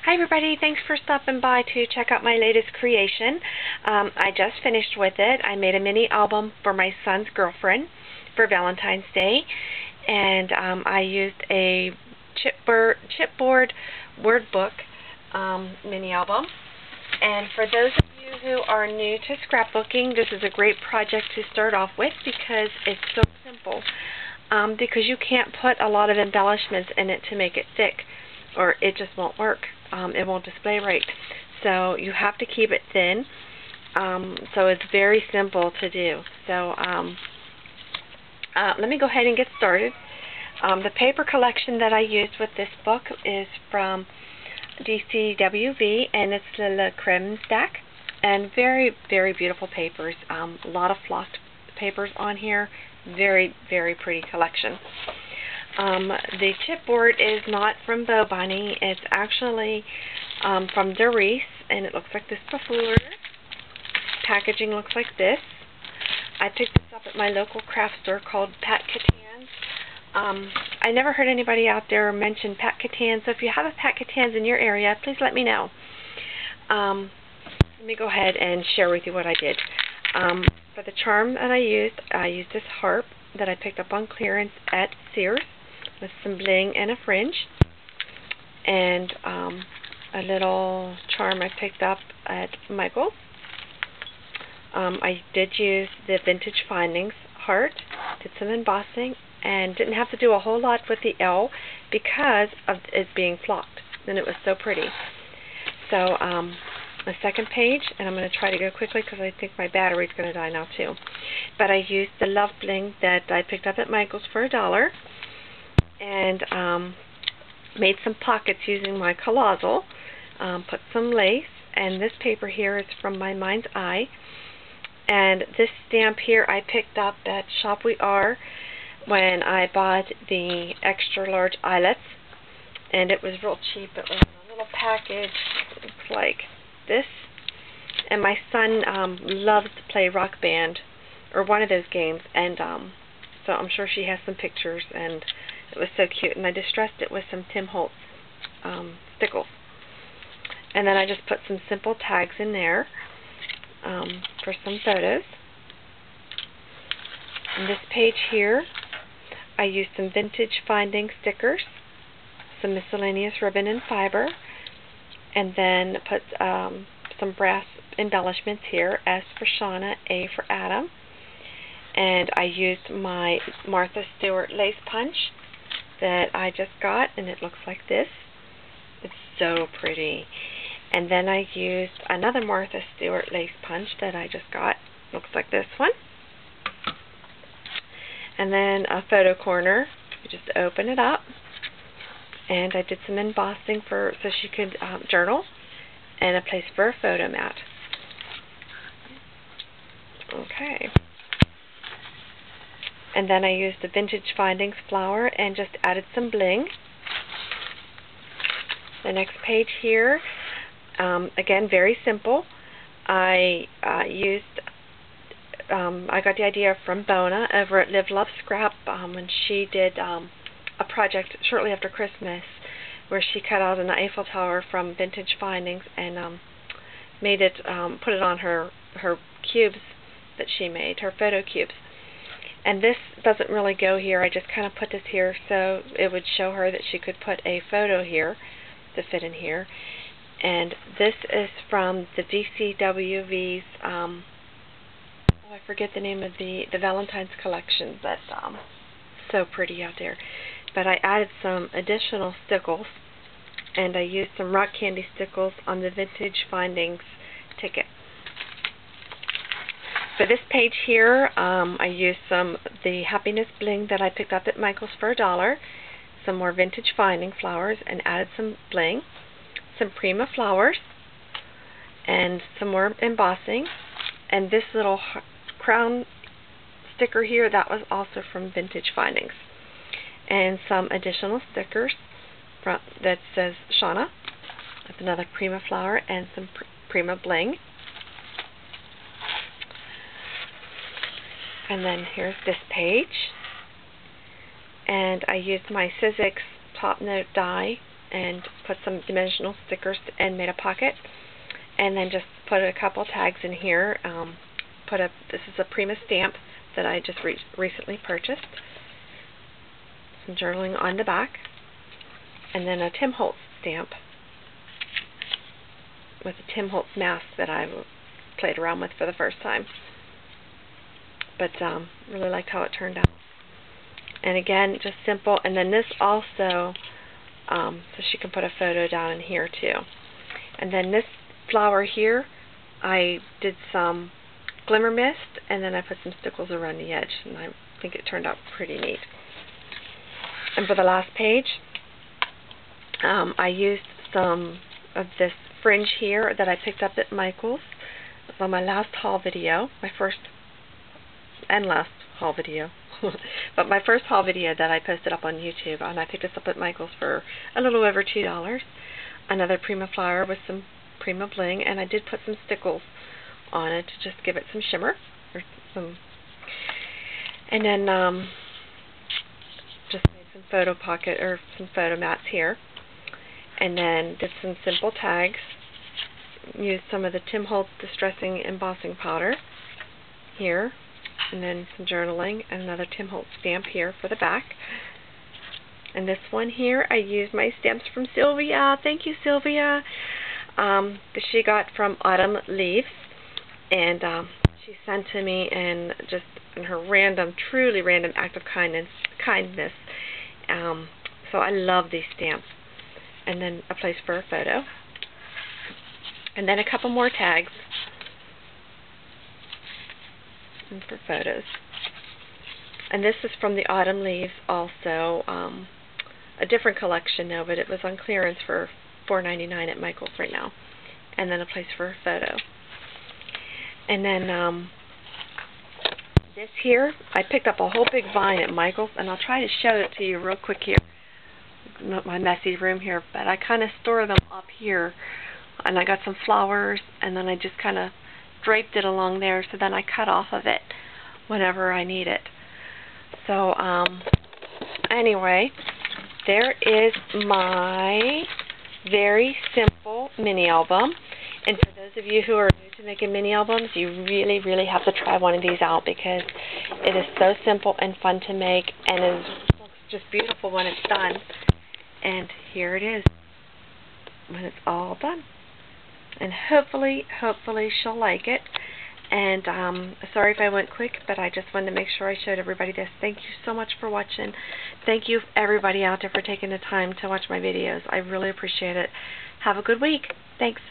Hi everybody, thanks for stopping by to check out my latest creation. I just finished with it. I made a mini album for my son's girlfriend for Valentine's Day, and I used a chipboard word book mini album. And for those of you who are new to scrapbooking, this is a great project to start off with because it's so simple. Because you can't put a lot of embellishments in it to make it thick, or it just won't work. It won't display right. So you have to keep it thin. So it's very simple to do. So let me go ahead and get started. The paper collection that I used with this book is from DCWV, and it's the Le Creme stack. And very, very beautiful papers. A lot of flocked papers on here. Very, very pretty collection. The chipboard is not from Bo Bunny. It's actually from Doris, and it looks like this before. Packaging looks like this. I picked this up at my local craft store called Pat Catan's. I never heard anybody out there mention Pat Catan's, so if you have a Pat Catan's in your area, please let me know. Let me go ahead and share with you what I did. For the charm that I used this harp that I picked up on clearance at Sears with some bling and a fringe, and a little charm I picked up at Michael's. I did use the Vintage Findings heart, did some embossing, and didn't have to do a whole lot with the L because of it being flocked, and it was so pretty. So the second page, and I'm going to try to go quickly because I think my battery's going to die now too. But I used the Love Bling that I picked up at Michael's for $1, and made some pockets using my colossal, put some lace, and this paper here is from my Mind's Eye. And this stamp here I picked up at Shop We Are when I bought the extra large eyelets, and it was real cheap. It was in a little package. It looks like this. And my son loves to play Rock Band, or one of those games, and so I'm sure she has some pictures, and it was so cute. And I distressed it with some Tim Holtz stickles. And then I just put some simple tags in there for some photos. On this page here, I used some Vintage Finding stickers, some miscellaneous ribbon and fiber, and then put some brass embellishments here, S for Shauna, A for Adam. And I used my Martha Stewart lace punch that I just got, and it looks like this. It's so pretty. And then I used another Martha Stewart lace punch that I just got. Looks like this one. And then a photo corner. You just open it up. And I did some embossing so she could journal, and a place for a photo mat. Okay. And then I used the Vintage Findings flower and just added some bling. The next page here, again, very simple. I got the idea from Bona over at Live Love Scrap when she did a project shortly after Christmas where she cut out an Eiffel Tower from Vintage Findings and made it, put it on her cubes that she made, her photo cubes. And this doesn't really go here. I just kind of put this here so it would show her that she could put a photo here to fit in here. And this is from the DCWV's, I forget the name of the Valentines collection. That's so pretty out there. But I added some additional stickles, and I used some rock candy stickles on the Vintage Findings ticket. For this page here, I used the Happiness Bling that I picked up at Michael's for $1, some more Vintage Finding flowers, and added some bling, some Prima flowers, and some more embossing. And this little crown sticker here, that was also from Vintage Findings. And some additional stickers that says Shauna, with another Prima flower and some Prima bling. And then here's this page. And I used my Sizzix top note die and put some dimensional stickers and made a pocket, and then just put a couple tags in here. This is a Prima stamp that I just recently purchased. Some journaling on the back, and then a Tim Holtz stamp with a Tim Holtz mask that I played around with for the first time. But really liked how it turned out. And again, just simple. And then this also, so she can put a photo down in here too. And then this flower here, I did some glimmer mist, and then I put some stickles around the edge, and I think it turned out pretty neat. And for the last page, I used some of this fringe here that I picked up at Michael's. It was on my last haul video, my first and last haul video. But my first haul video that I posted up on YouTube, and I picked this up at Michael's for a little over $2. Another Prima flower with some Prima bling, and I did put some stickles on it to just give it some shimmer, or some, and then just made some photo pocket or some photo mats here, and then did some simple tags. Used some of the Tim Holtz Distressing Embossing Powder here, and then some journaling, and another Tim Holtz stamp here for the back. And this one here, I used my stamps from Sylvia. Thank you, Sylvia. That she got from Autumn Leaves, and she sent to me, and just in her random, truly random act of kindness. So I love these stamps. And then a place for a photo. And then a couple more tags. And for photos. And this is from the Autumn Leaves also. A different collection though, but it was on clearance for $4.99 at Michael's right now. And then a place for a photo. And then this here, I picked up a whole big vine at Michael's, and I'll try to show it to you real quick here. Not my messy room here, but I kind of store them up here. And I got some flowers, and then I just kind of draped it along there, so then I cut off of it whenever I need it. So, anyway, there is my very simple mini album. And for those of you who are new to making mini albums, you really, really have to try one of these out, because it is so simple and fun to make, and it looks just beautiful when it's done. And here it is when it's all done. And hopefully she'll like it. And sorry if I went quick, but I just wanted to make sure I showed everybody this. Thank you so much for watching. Thank you everybody out there for taking the time to watch my videos. I really appreciate it. Have a good week. Thanks.